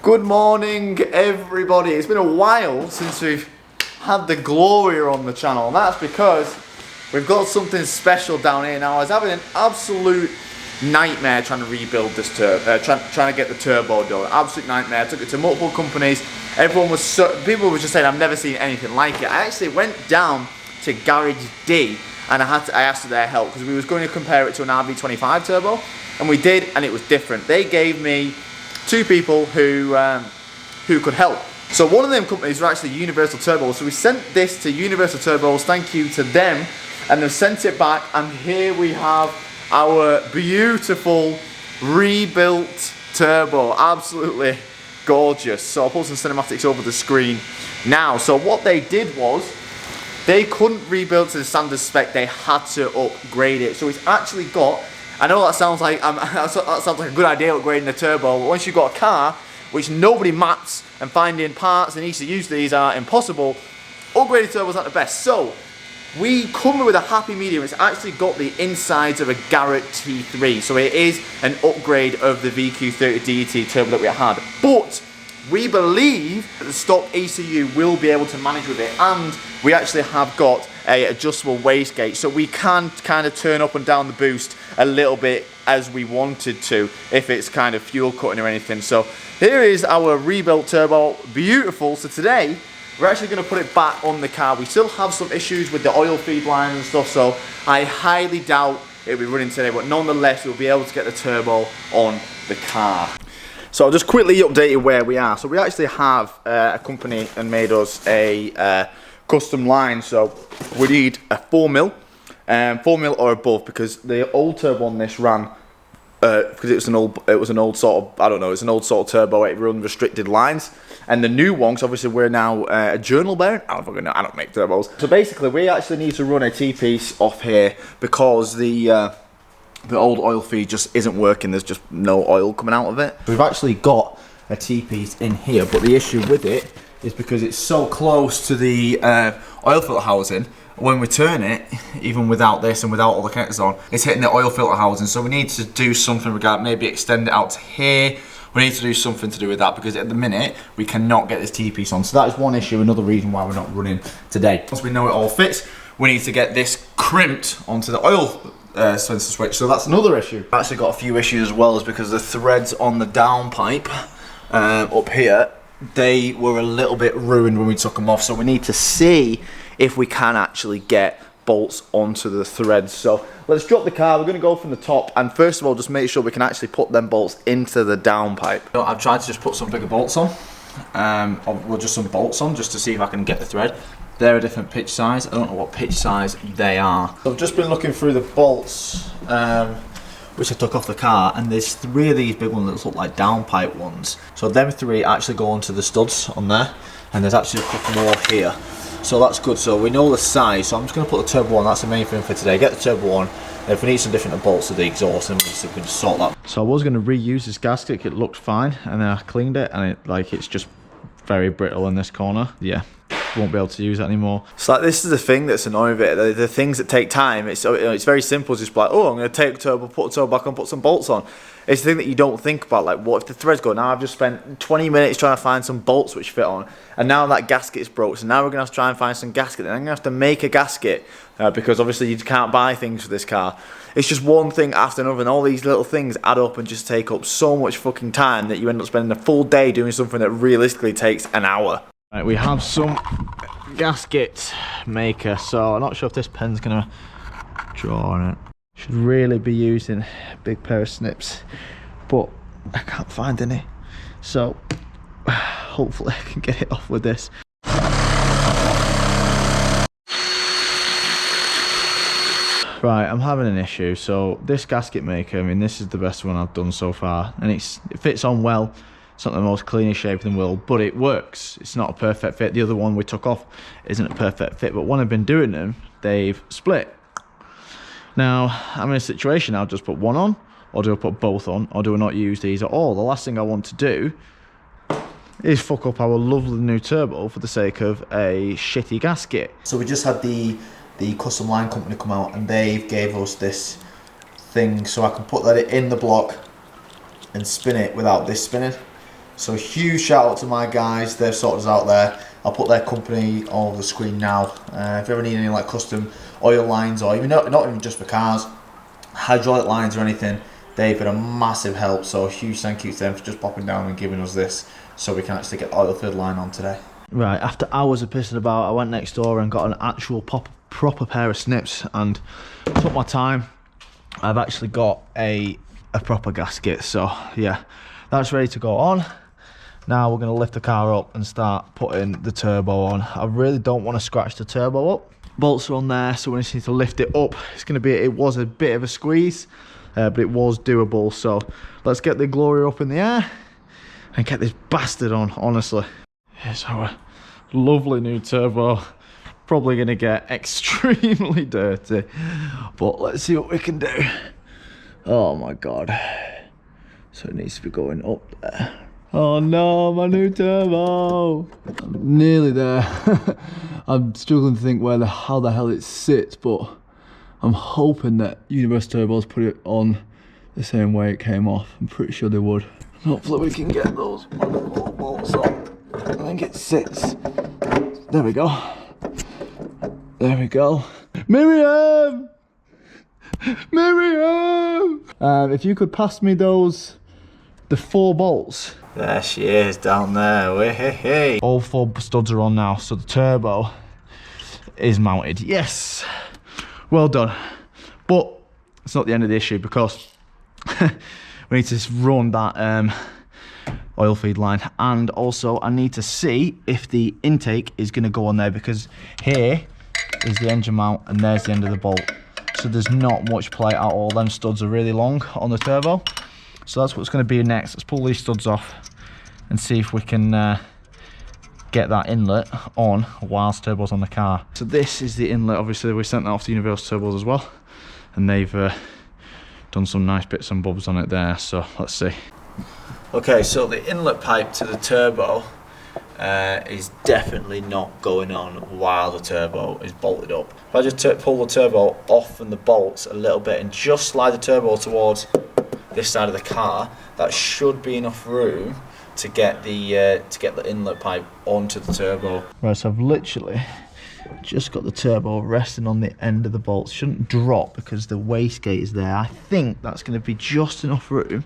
Good morning, everybody. It's been a while since we've had the Gloria on the channel, and that's because we've got something special down here now. I was having an absolute nightmare trying to rebuild this trying to get the turbo done. Absolute nightmare. I took it to multiple companies. Everyone was people were just saying I've never seen anything like it. I actually went down to Garrett T3 and I asked for their help because we was going to compare it to an RV25 turbo, and we did, and it was different. They gave me two people who could help. So one of them companies were actually Universal Turbos. So we sent this to Universal Turbos, thank you to them, and they've sent it back, and here we have our beautiful rebuilt turbo. Absolutely gorgeous. So I'll put some cinematics over the screen now. So what they did was, they couldn't rebuild to the standard spec, they had to upgrade it. So it's actually got, I know that sounds like that sounds like a good idea, upgrading the turbo, but once you've got a car which nobody maps and finding parts and ECUs these are impossible, upgraded turbos aren't the best. So we come with a happy medium. It's actually got the insides of a Garrett T3, so it is an upgrade of the VQ30 DET turbo that we had, but we believe that the stock ECU will be able to manage with it, and we actually have got a adjustable wastegate, so we can kind of turn up and down the boost a little bit as we wanted to if it's kind of fuel cutting or anything. So here is our rebuilt turbo, beautiful. So today we're actually going to put it back on the car. We still have some issues with the oil feed line and stuff, so I highly doubt it'll be running today, but nonetheless we'll be able to get the turbo on the car. So I'll just quickly update you where we are. So we actually have a company and made us a custom line. So we need a 4mm, 4mm or above, because the old turbo on this ran because it was an old sort of, I don't know, it's an old sort of turbo. It run restricted lines, and the new ones, obviously we're now a journal bearing. I don't make turbos. So basically we actually need to run a T-piece off here because the old oil feed just isn't working. There's just no oil coming out of it. We've actually got a T-piece in here, but the issue with it is because it's so close to the oil filter housing, when we turn it, even without this and without all the connectors on, it's hitting the oil filter housing. So we need to do something regarding, maybe extend it out to here. We need to do something to do with that, because at the minute we cannot get this T-piece on. So that is one issue, another reason why we're not running today. Once we know it all fits, we need to get this crimped onto the oil sensor switch, so that's another issue. I've actually got a few issues as well, is because the threads on the downpipe up here, they were a little bit ruined when we took them off, so we need to see if we can actually get bolts onto the threads. So let's drop the car. We're going to go from the top, and first of all just make sure we can actually put them bolts into the downpipe. So I've tried to just put some bigger bolts on, or just some bolts on, just to see if I can get the thread. They're a different pitch size. I don't know what pitch size they are. So I've just been looking through the bolts, which I took off the car, and there's three of these big ones that look like downpipe ones. So them three actually go onto the studs on there, and there's actually a couple more here. So that's good. So we know the size. So I'm just going to put the turbo on. That's the main thing for today. Get the turbo on. And if we need some different bolts to the exhaust, then we can just sort that. So I was going to reuse this gasket. It looked fine, and then I cleaned it, and it's just very brittle in this corner. Yeah. Won't be able to use it anymore. So like, this is the thing that's annoying with it. The things that take time. It's very simple. It's just like, oh, I'm going to take the turbo, put the turbo back on, put some bolts on. It's the thing that you don't think about. Like, what if the threads go? Now I've just spent 20 minutes trying to find some bolts which fit on, and now that gasket is broke. So now we're going to have to try and find some gasket. And I'm going to have to make a gasket because obviously you can't buy things for this car. It's just one thing after another, and all these little things add up and just take up so much fucking time that you end up spending a full day doing something that realistically takes an hour. Right, we have some gasket maker, so I'm not sure if this pen's gonna draw on it. Should really be using a big pair of snips, but I can't find any, so hopefully I can get it off with this. Right, I'm having an issue. So this gasket maker, I mean, this is the best one I've done so far, and it fits on well. It's not the most cleanest shape in the world, but it works. It's not a perfect fit. The other one we took off isn't a perfect fit, but when I've been doing them, they've split. Now, I'm in a situation, I'll just put one on, or do I put both on, or do I not use these at all? The last thing I want to do is fuck up our lovely new turbo for the sake of a shitty gasket. So we just had the custom line company come out, and they gave us this thing so I can put that in the block and spin it without this spinning. So huge shout out to my guys, they've sorted us out there. I'll put their company all over the screen now. If you ever need any like custom oil lines, or even not even just for cars, hydraulic lines or anything, they've been a massive help. So a huge thank you to them for just popping down and giving us this so we can actually get the oil filled line on today. Right, after hours of pissing about, I went next door and got an actual proper pair of snips and took my time. I've actually got a proper gasket, so yeah, that's ready to go on. Now we're going to lift the car up and start putting the turbo on. I really don't want to scratch the turbo up. Bolts are on there, so we just need to lift it up. It was a bit of a squeeze, but it was doable. So let's get the Gloria up in the air and get this bastard on, honestly. Here's our lovely new turbo. Probably going to get extremely dirty, but let's see what we can do. Oh my god. So it needs to be going up there. Oh no, my new turbo! I'm nearly there. I'm struggling to think how the hell it sits, but I'm hoping that Universal Turbos put it on the same way it came off. I'm pretty sure they would. Hopefully we can get those bolts on. I think it sits. There we go. There we go. Miriam! Miriam! If you could pass me the 4 bolts. There she is down there. Hey. All 4 studs are on now, so the turbo is mounted. Yes, well done. But it's not the end of the issue, because we need to run that oil feed line, and also I need to see if the intake is going to go on there, because here is the engine mount and there's the end of the bolt, so there's not much play at all. Them studs are really long on the turbo. So that's what's going to be next. Let's pull these studs off and see if we can get that inlet on whilst turbo's on the car. So this is the inlet. Obviously we sent that off to Universal Turbos as well, and they've done some nice bits and bobs on it there. So let's see. Okay, so the inlet pipe to the turbo is definitely not going on while the turbo is bolted up. If I just pull the turbo off from the bolts a little bit and just slide the turbo towards this side of the car, that should be enough room to get the inlet pipe onto the turbo. Right, so I've literally just got the turbo resting on the end of the bolt. Shouldn't drop because the wastegate is there. I think that's going to be just enough room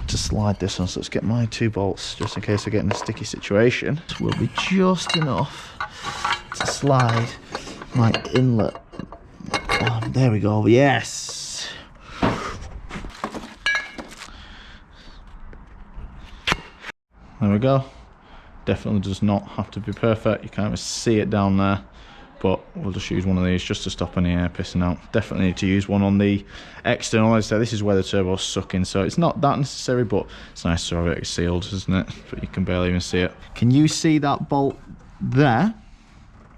to slide this on. So let's get my 2 bolts just in case I get in a sticky situation. This will be just enough to slide my inlet on. There we go. Yes. There we go. Definitely does not have to be perfect. You can't even see it down there, but we'll just use one of these just to stop any air pissing out. Definitely need to use one on the external. As I say, this is where the turbo's sucking, so it's not that necessary, but it's nice to have it sealed, isn't it? But you can barely even see it. Can you see that bolt there?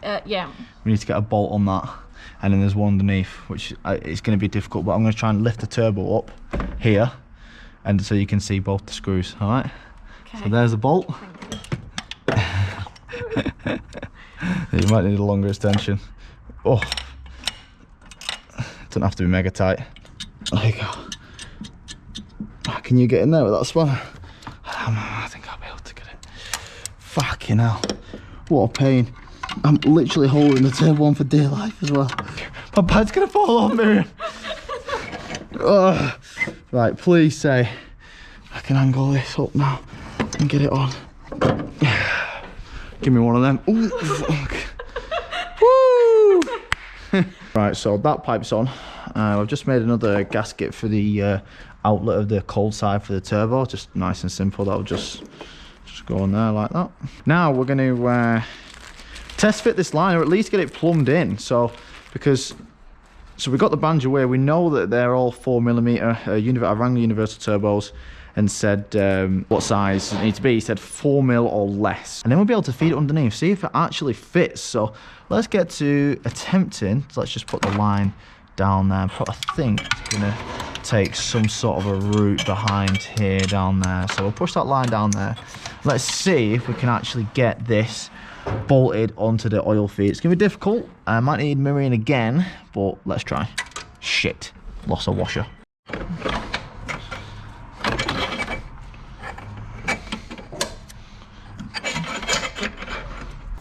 Yeah. We need to get a bolt on that, and then there's one underneath, which it's going to be difficult, but I'm going to try and lift the turbo up here, and so you can see both the screws. All right. So there's the bolt. You might need a longer extension. Oh, doesn't have to be mega tight. There you go. Can you get in there with that spanner? I think I'll be able to get it. Fucking hell. What a pain. I'm literally holding the turbo on for dear life as well. My pad's gonna fall off, Miriam. Right, please say I can angle this up now and get it on. Give me one of them. Ooh, fuck. Woo! Right, so that pipe's on. I've just made another gasket for the outlet of the cold side for the turbo. Just nice and simple. That'll just go on there like that. Now we're going to test fit this line, or at least get it plumbed in. So we got the banjo where we know that they're all 4mm. I rang the Universal Turbos and said what size it needs to be. He said 4mm or less, and then we'll be able to feed it underneath, see if it actually fits. So let's get to attempting. So let's just put the line down there. I think it's gonna take some sort of a route behind here down there. So we'll push that line down there. Let's see if we can actually get this bolted onto the oil feed. It's gonna be difficult. I might need Miriam again, but let's try. Shit, lost a washer.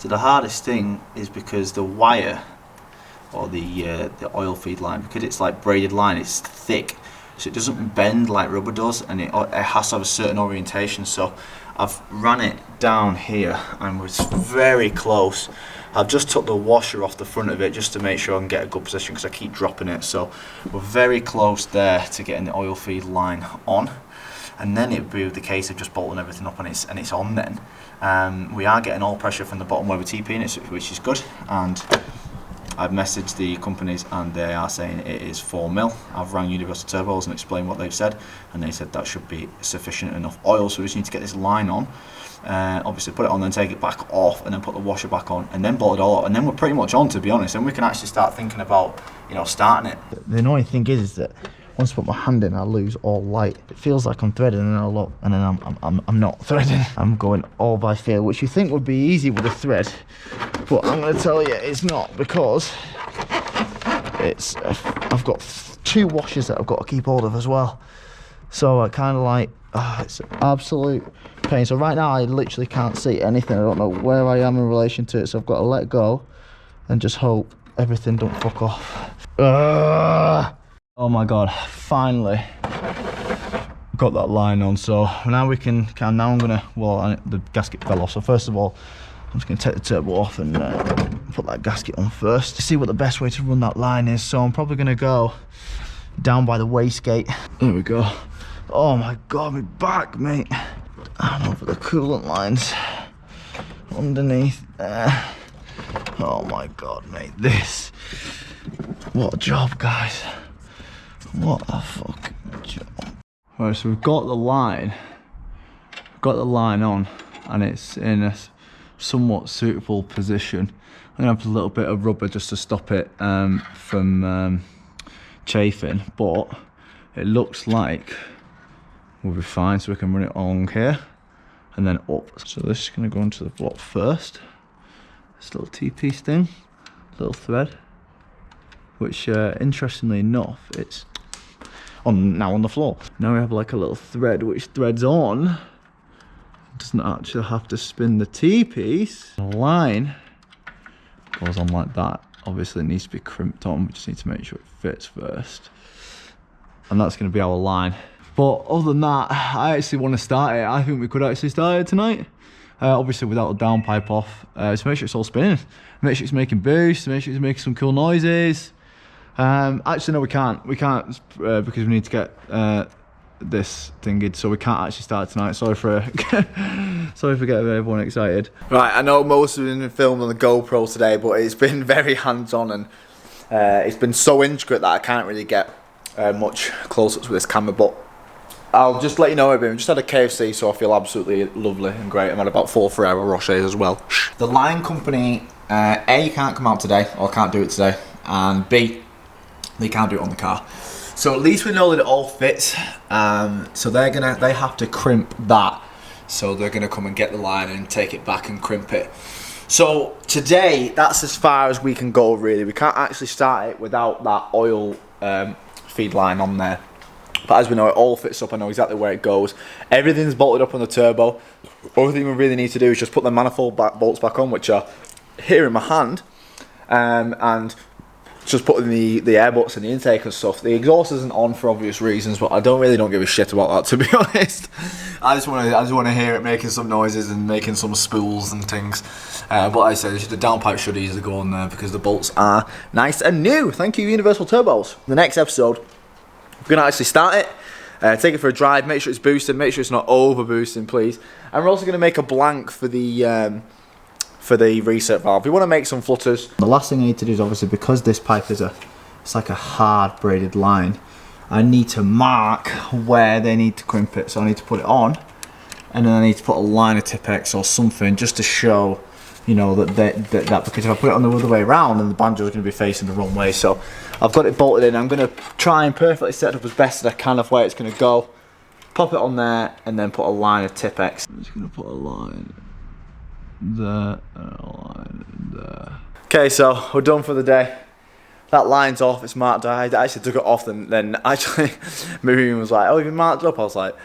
So the hardest thing is because the wire, or the oil feed line, because it's like braided line, it's thick, so it doesn't bend like rubber does, and it has to have a certain orientation. So I've ran it down here and was very close. I've just took the washer off the front of it just to make sure I can get a good position, because I keep dropping it. So we're very close there to getting the oil feed line on, and then it'd be the case of just bolting everything up and it's on then. We are getting all pressure from the bottom where we're TPing it, which is good, and I've messaged the companies and they are saying it is 4 mil. I've rang Universal Turbos and explained what they've said, and they said that should be sufficient enough oil. So we just need to get this line on, obviously put it on, then take it back off, and then put the washer back on, and then bolt it all up, and then we're pretty much on, to be honest, and we can actually start thinking about, you know, starting it. The annoying thing is that once I put my hand in, I lose all light. It feels like I'm threading, and I look, and then I'm not threading. I'm going all by feel, which you think would be easy with a thread, but I'm going to tell you it's not, because I've got 2 washers that I've got to keep hold of as well. So I kind of like, it's an absolute pain. So right now I literally can't see anything. I don't know where I am in relation to it, so I've got to let go and just hope everything don't fuck off. Oh my god, finally got that line on. So now we can, now I'm gonna, well, the gasket fell off, so first of all I'm just gonna take the turbo off and put that gasket on first to see what the best way to run that line is. So I'm probably gonna go down by the wastegate. There we go. Oh my god, my back, mate. And over the coolant lines underneath there. Oh my god, mate, this, what a job, guys. What a fucking job. Right, so we've got the line on, and it's in a somewhat suitable position. I'm gonna have a little bit of rubber just to stop it from chafing, but it looks like we'll be fine. So we can run it along here and then up. So this is gonna go into the block first. This little T-piece thing, little thread, which interestingly enough, it's now on the floor. Now we have like a little thread which threads on. It doesn't actually have to spin the T-piece. The line goes on like that. Obviously it needs to be crimped on. We just need to make sure it fits first. And that's going to be our line. But other than that, I actually want to start it. I think we could actually start it tonight. Obviously without the downpipe off. So make sure it's all spinning. Make sure it's making boost. Make sure it's making some cool noises. Actually no, we can't because we need to get this thingy, so we can't actually start tonight. Sorry for getting everyone excited. Right, I know most of it has been filmed on the GoPro today, but it's been very hands-on, and it's been so intricate that I can't really get much close-ups with this camera, but I'll just let you know everything. I just had a KFC, so I feel absolutely lovely and great. I've had about 4 Ferrero Rochers as well. The line company, A, can't come out today, or can't do it today, and B, they can't do it on the car. So at least we know that it all fits. So they have to crimp that. So they're gonna come and get the line and take it back and crimp it. So today, that's as far as we can go really. We can't actually start it without that oil feed line on there. But as we know, it all fits up. I know exactly where it goes. Everything's bolted up on the turbo. Only thing we really need to do is just put the manifold bolts back on, which are here in my hand, and just putting the air butts and the intake and stuff. The exhaust isn't on for obvious reasons, but I don't give a shit about that, to be honest. I just want to hear it making some noises and making some spools and things. But like I said, the downpipe should easily go on there because the bolts are nice and new. Thank you, Universal Turbos. The next episode, we're gonna actually start it, take it for a drive, make sure it's boosted, make sure it's not over boosting, please. And we're also gonna make a blank for the reset valve. We want to make some flutters. The last thing I need to do is, obviously, because this pipe is it's like a hard braided line, I need to mark where they need to crimp it. So I need to put it on, and then I need to put a line of Tipex or something just to show, you know, that because if I put it on the other way around, then the banjo is going to be facing the wrong way. So I've got it bolted in. I'm going to try and perfectly set it up as best as I can of where it's going to go. Pop it on there, and then put a line of Tipex. I'm just going to put a line there and a line there. Okay, so we're done for the day. That line's off, it's marked. I actually took it off, and then actually Miriam was like, oh, have you marked it up? I was like,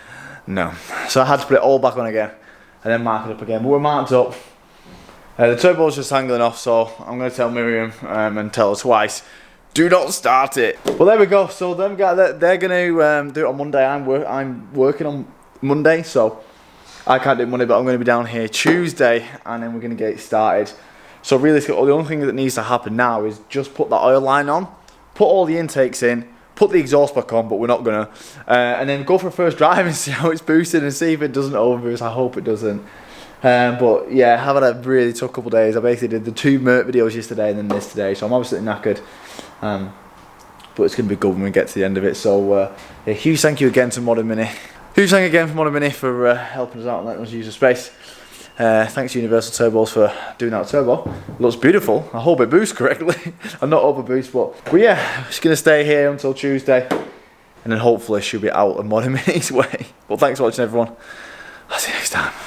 no. So I had to put it all back on again and then mark it up again. But we're marked up. The turbo's just hanging off, so I'm going to tell Miriam and tell her twice, do not start it. Well, there we go. So them guys, they're going to do it on Monday. I'm working on Monday, so I can't do it Monday, but I'm going to be down here Tuesday, and then we're going to get it started. So really, the only thing that needs to happen now is just put the oil line on, put all the intakes in, put the exhaust back on, but we're not gonna, and then go for a first drive and see how it's boosted and see if it doesn't overboost. I hope it doesn't. But yeah, I've had a really tough couple of days. I basically did the 2 Mert videos yesterday and then this today, so I'm absolutely knackered. But it's gonna be good when we get to the end of it. So yeah, huge thank you again to Modern Mini. Huge thank you again for Modern Mini for helping us out and letting us use the space. Thanks to Universal Turbos for doing that turbo. It looks beautiful. I hope it boosts correctly. I'm not over boost, but yeah, just gonna stay here until Tuesday, and then hopefully she'll be out of Modern Mini's way. But thanks for watching, everyone. I'll see you next time.